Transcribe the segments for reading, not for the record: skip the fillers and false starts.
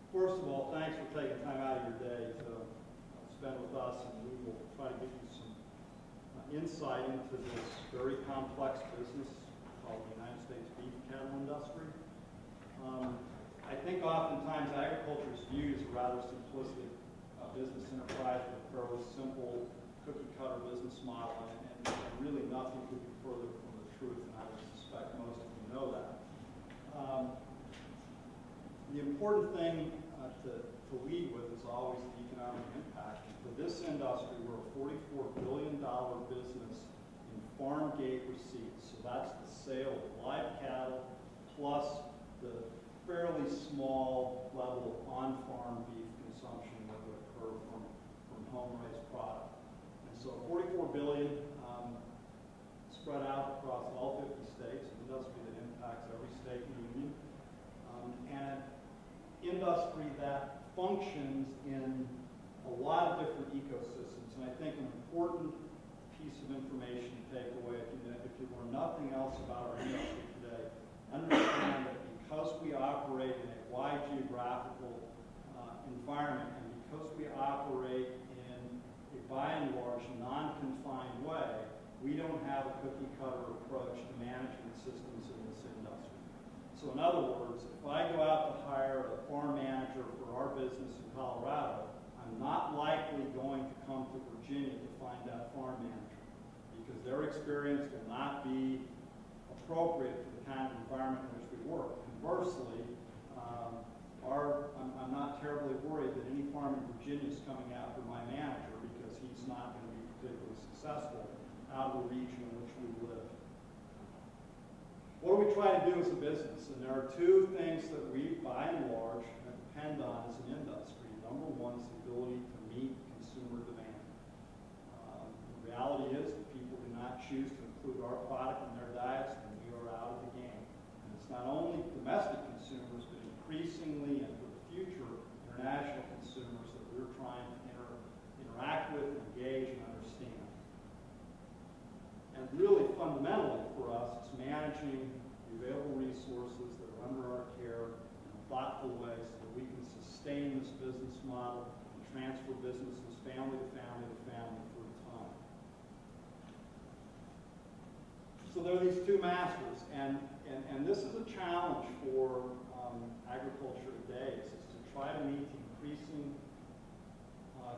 First of all, thanks for taking time out of your day to spend with us, and we will try to give you some insight into this very complex business called the United States beef cattle industry. I think oftentimes agriculture is viewed as a rather simplistic business enterprise with a fairly simple cookie-cutter business model, and really nothing could be further from the truth, and I would suspect most of you know that. The important thing to lead with is always the economic impact. For this industry, we're a $44 billion business in farm gate receipts. So that's the sale of live cattle plus the fairly small level of on-farm beef consumption that would occur from home-raised product. And so $44 billion spread out across all 50 states, an industry that impacts every state in the union. And industry that functions in a lot of different ecosystems. And I think an important piece of information to take away, if you learn nothing else about our industry today, understand that because we operate in a wide geographical environment, and because we operate in a by and large non-confined way, we don't have a cookie-cutter approach to management systems in this industry. So in other words, if I go out to hire a farm manager for our business in Colorado, I'm not likely going to come to Virginia to find that farm manager because their experience will not be appropriate for the kind of environment in which we work. Conversely, I'm not terribly worried that any farm in Virginia is coming after my manager because he's not going to be particularly successful out of the region in which we live. What do we try to do as a business? And there are two things that we, by and large, depend on as an industry. Number one is the ability to meet consumer demand. The reality is that people do not choose to include our product in their diets, and we are out of the game. And it's not only domestic consumers, but increasingly, and for the future, international consumers that we're trying to interact with, engage, and understand. And really, fundamentally for us, it's managing the available resources that are under our care in a thoughtful way so that we can sustain this business model and transfer businesses family to family to family through time. So there are these two masters, and this is a challenge for agriculture today, is to try to meet the increasing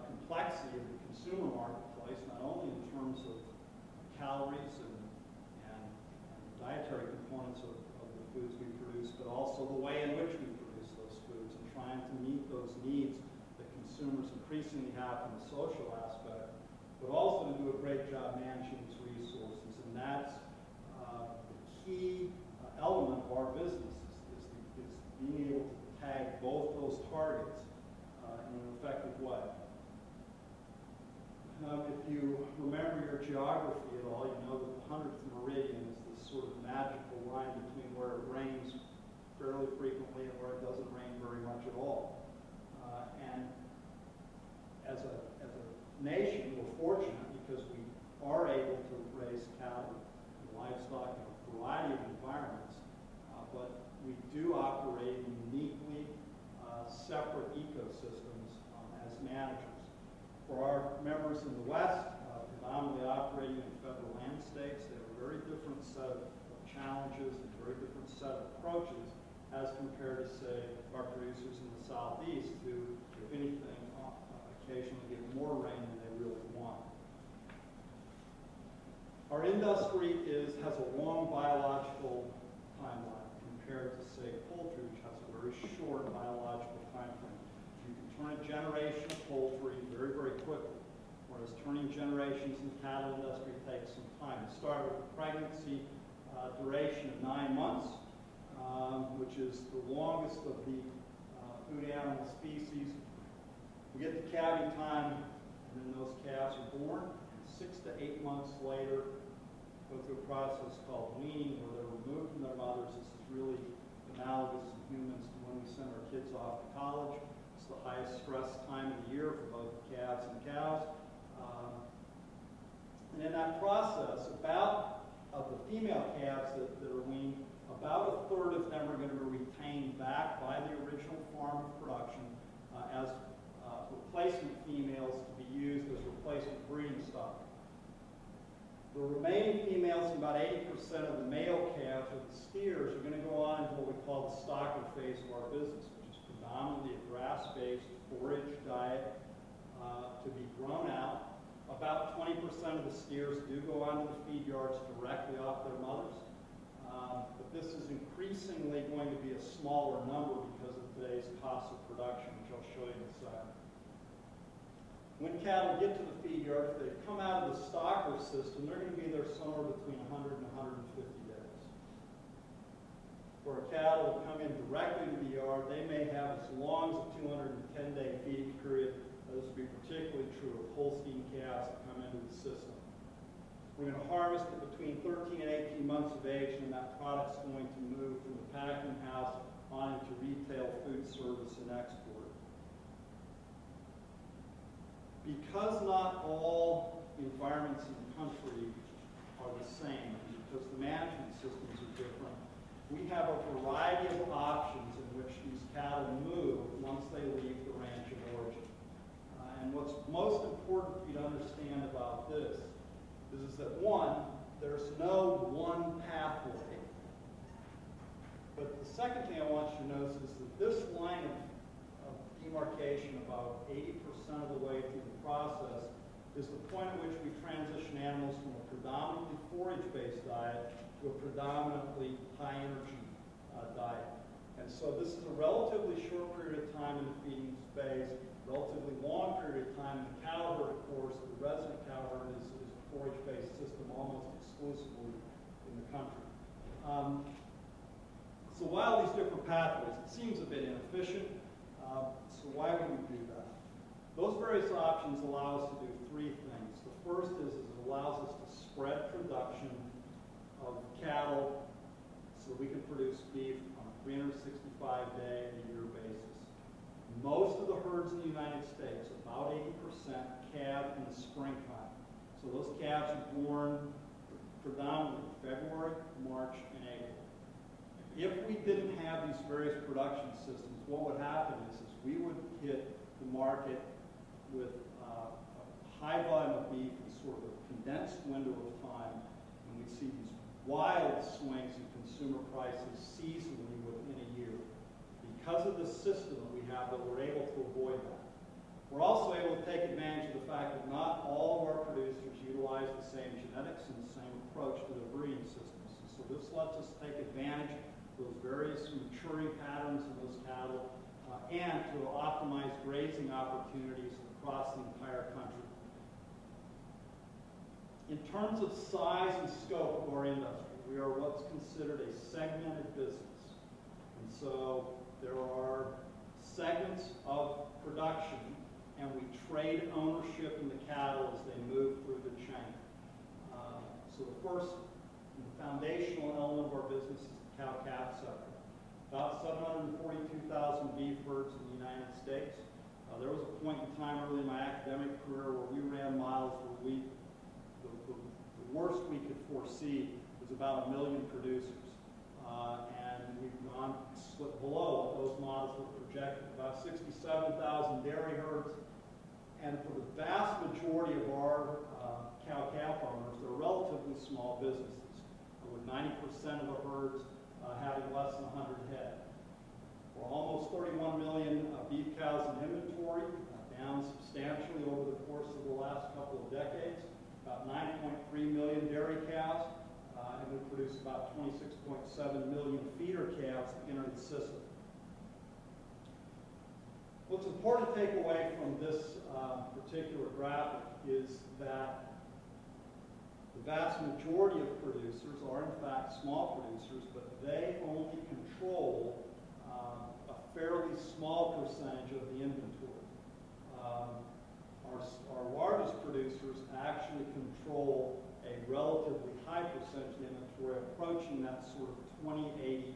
complexity of the consumer marketplace, not only in terms of calories and dietary components of the foods we produce, but also the way in which we produce those foods, and trying to meet those needs that consumers increasingly have from the social aspect, but also to do a great job managing these resources. And that's the key element of our business, is being able to tag both those targets in an effective way. If you remember your geography at all, you know that the 100th meridian is this sort of magical line between where it rains fairly frequently and where it doesn't rain very much at all. And as a nation, we're fortunate because we are able to raise cattle and livestock in a variety of environments, but we do operate in uniquely separate ecosystems as managers. For our members in the West, predominantly operating in federal land states, they have a very different set of challenges and a very different set of approaches as compared to, say, our producers in the Southeast who, if anything, occasionally get more rain than they really want. Our industry has a long biological timeline compared to, say, poultry, which has a very short biological time frame. You can turn a generation of poultry very, very quickly, whereas turning generations in the cattle industry takes some time. We start with a pregnancy duration of 9 months, which is the longest of the food animal species. We get to calving time, and then those calves are born, and 6 to 8 months later, go through a process called weaning, where they're removed from their mothers. This is really analogous in humans to when we send our kids off to college. It's the highest stress time of the year for both calves and cows. And in that process, of the female calves that are weaned, about a third of them are going to be retained back by the original farm of production females to be used as replacement breeding stock. The remaining females, about 80% of the male calves or the steers, are going to go on to what we call the stocker phase of our business, which is predominantly a grass-based forage diet to be grown out. About 20% of the steers do go onto the feed yards directly off their mothers. But this is increasingly going to be a smaller number because of today's cost of production, which I'll show you in a second. When cattle get to the feed yard, if they come out of the stocker system, they're going to be there somewhere between 100 and 150 days. For a cattle to come in directly to the yard, they may have as long as a 210-day feeding period. This would be particularly true of Holstein calves that come into the system. We're going to harvest it between 13 and 18 months of age, and that product's going to move from the packing house on into retail, food service, and export. Because not all environments in the country are the same, and because the management systems are different, we have a variety of options in which these cattle move once they leave the ranch of origin. And what's most important for you to understand about this is that, one, there's no one pathway. But the second thing I want you to notice is that this line of demarcation, about 80% of the way through the process, is the point at which we transition animals from a predominantly forage-based diet to a predominantly high-energy diet. And so this is a relatively short period of time in the feeding phase, relatively long period of time in the cow herd, of course. The resident cow herd is a forage-based system almost exclusively in the country. So while these different pathways, it seems a bit inefficient, so why would we do that? Those various options allow us to do three things. The first is it allows us to spread production of cattle so that we can produce beef on a 365-day-a-year basis. Most of the herds in the United States, about 80%, calve in the springtime. So those calves are born predominantly February, March, and April. If we didn't have these various production systems, what would happen is we would hit the market with a high volume of beef in sort of a condensed window of time, and we'd see these wild swings in consumer prices seasonally within a year. Because of the system that we have, that we're able to avoid that. We're also able to take advantage of the fact that not all of our producers utilize the same genetics and the same approach to their breeding systems. And so this lets us take advantage of those various maturing patterns in those cattle and to optimize grazing opportunities across the entire country. In terms of size and scope of our industry, we are what's considered a segmented business. And so there are segments of production, and we trade ownership in the cattle as they move through the chain. So the first and foundational element of our business is the cow-calf sector. About 742,000 beef herds in the United States. There was a point in time early in my academic career where we ran models where the worst we could foresee was about 1 million producers. And we've gone split below what those models were projected. About 67,000 dairy herds. And for the vast majority of our cow-calf owners, they're relatively small businesses, with 90% of the herds having less than 100 head. We're almost 31 million beef cows in inventory, down substantially over the course of the last couple of decades. About 9.3 million dairy cows, and we produce about 26.7 million feeder calves that enter the system. What's important to take away from this particular graphic is that the vast majority of producers are in fact small producers, but they only control a fairly small percentage of the inventory. Our largest producers actually control a relatively high percentage of the inventory, approaching that sort of 20-80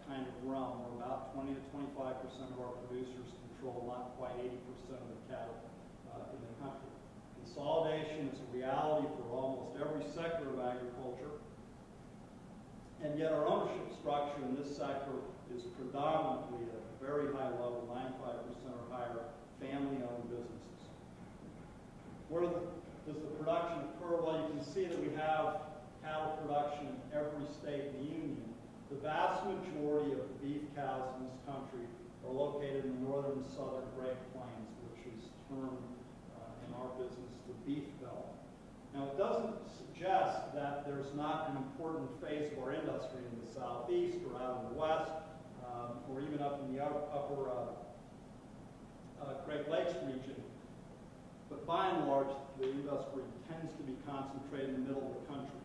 kind of realm, where about 20 to 25% of our producers control not quite 80% of the cattle in the country. Consolidation is a reality for almost every sector of agriculture, and yet our ownership structure in this sector is predominantly at a very high level, 95% or higher, family-owned businesses. Where does the production occur? Well, you can see that we have cattle production in every state in the Union. The vast majority of the beef cows in this country are located in the northern and southern Great Plains, which is termed in our business the beef belt. Now, it doesn't suggest that there's not an important phase of our industry in the southeast or out in the west, or even up in the upper Great Lakes region. But by and large, the industry tends to be concentrated in the middle of the country.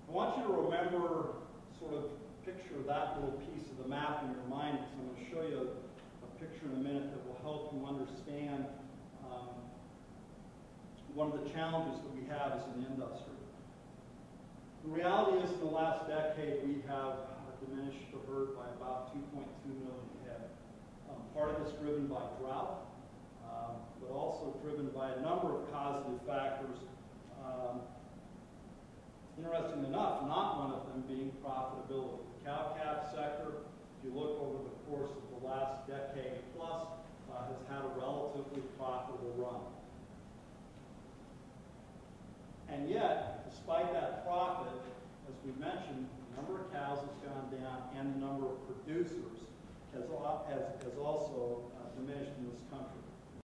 I want you to remember, sort of picture that little piece of the map in your mind, because I'm going to show you a picture in a minute that will help you understand one of the challenges that we have as an industry. The reality is, in the last decade, we have diminished the herd by about 2.2 million head. Part of this driven by drought, but also driven by a number of causative factors. Interesting enough, not one of them being profitability. The cow-calf sector, if you look over the course of the last decade plus, has had a relatively profitable run. And yet, despite that profit, as we mentioned, the number of cows has gone down and the number of producers has also diminished in this country.